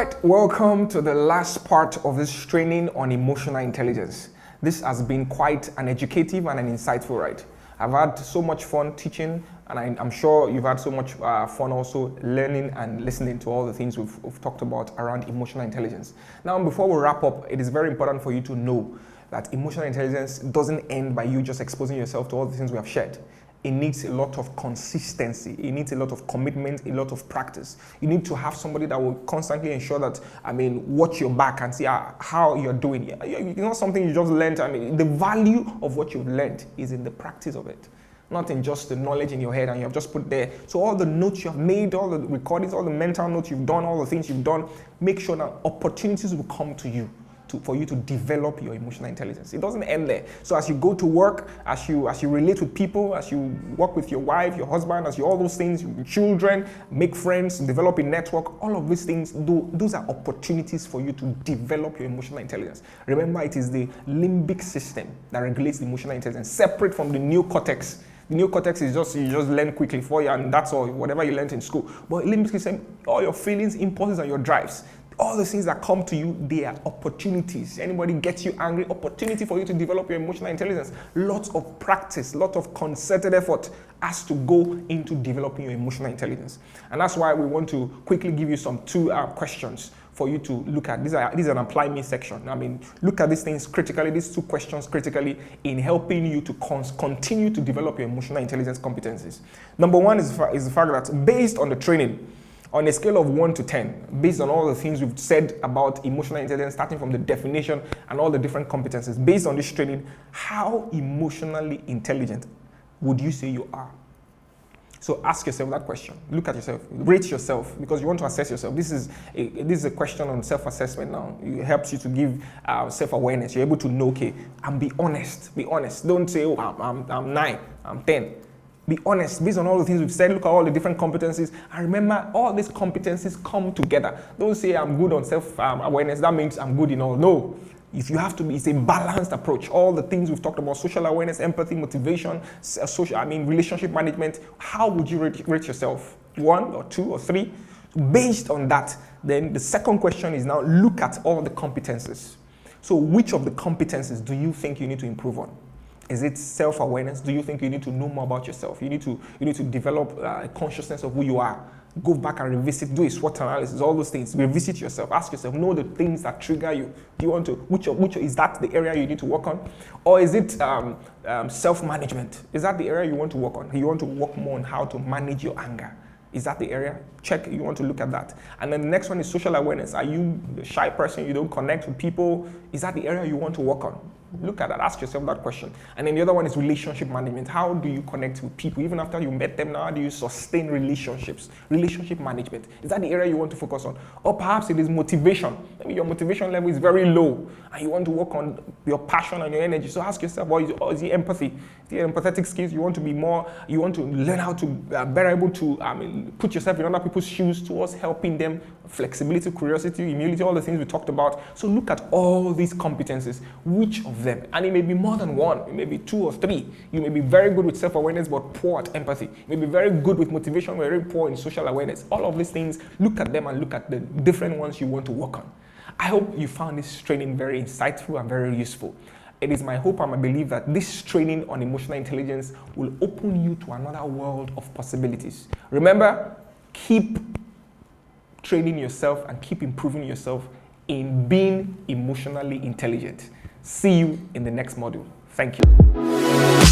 right, welcome to the last part of this training on emotional intelligence. This has been quite an educative and an insightful ride. I've had so much fun teaching, and I'm sure you've had so much fun also learning and listening to all the things we've talked about around emotional intelligence. Now, before we wrap up, it is very important for you to know that emotional intelligence doesn't end by you just exposing yourself to all the things we have shared. It needs a lot of consistency. It needs a lot of commitment, a lot of practice. You need to have somebody that will constantly ensure that, watch your back and see how you're doing. It's not something you just learned. The value of what you've learned is in the practice of it, not in just the knowledge in your head and you have just put there. So all the notes you have made, all the recordings, all the mental notes you've done, all the things you've done, make sure that opportunities will come to you for you to develop your emotional intelligence. It doesn't end there. So as you go to work, as you relate with people, as you work with your wife, your husband, as you all those things, your children, make friends, develop a network, all of these things, those are opportunities for you to develop your emotional intelligence. Remember, it is the limbic system that regulates the emotional intelligence, separate from the neocortex. The neocortex is you just learn quickly for you, and that's all, whatever you learned in school. But limbic system, all your feelings, impulses, and your drives, all the things that come to you, they are opportunities. Anybody gets you angry, opportunity for you to develop your emotional intelligence. Lots of practice, lots of concerted effort has to go into developing your emotional intelligence. And that's why we want to quickly give you two questions for you to look at. This is an apply me section. Look at these things critically, these two questions critically in helping you to continue to develop your emotional intelligence competencies. Number one is the fact that based on the training, on a scale of 1 to 10, based on all the things we've said about emotional intelligence, starting from the definition and all the different competencies, based on this training, how emotionally intelligent would you say you are? So ask yourself that question. Look at yourself. Rate yourself, because you want to assess yourself. This is a question on self-assessment now. It helps you to give self-awareness. You're able to know, okay, and be honest. Be honest. Don't say, oh, I'm 9, I'm 10. Be honest, based on all the things we've said. Look at all the different competencies. And remember, all these competencies come together. Don't say I'm good on self-awareness. That means I'm good in all. No. If you have to be, it's a balanced approach. All the things we've talked about, social awareness, empathy, motivation, relationship management. How would you rate yourself? 1 or 2 or 3? Based on that, then the second question is now look at all the competencies. So which of the competencies do you think you need to improve on? Is it self-awareness? Do you think you need to know more about yourself? You need to develop a consciousness of who you are. Go back and revisit, do a SWOT analysis, all those things. Revisit yourself, ask yourself, know the things that trigger you. Do you want to, which is that the area you need to work on? Or is it self-management? Is that the area you want to work on? You want to work more on how to manage your anger? Is that the area? Check, you want to look at that. And then the next one is social awareness. Are you the shy person? You don't connect with people? Is that the area you want to work on? Look at that, ask yourself that question. And then the other one is relationship management. How do you connect with people? Even after you met them now, how do you sustain relationships? Relationship management. Is that the area you want to focus on? Or perhaps it is motivation. Maybe your motivation level is very low and you want to work on your passion and your energy. So ask yourself, or is it empathy? Is it empathetic skills? You want to be more, you want to learn how to better able to put yourself in other people's shoes towards helping them. Flexibility, curiosity, humility, all the things we talked about. So look at all these competencies. Which of them? And it may be more than one. It may be 2 or 3. You may be very good with self-awareness but poor at empathy. You may be very good with motivation, very poor in social awareness. All of these things, look at them and look at the different ones you want to work on. I hope you found this training very insightful and very useful. It is my hope and my belief that this training on emotional intelligence will open you to another world of possibilities. Remember, keep training yourself and keep improving yourself in being emotionally intelligent. See you in the next module. Thank you.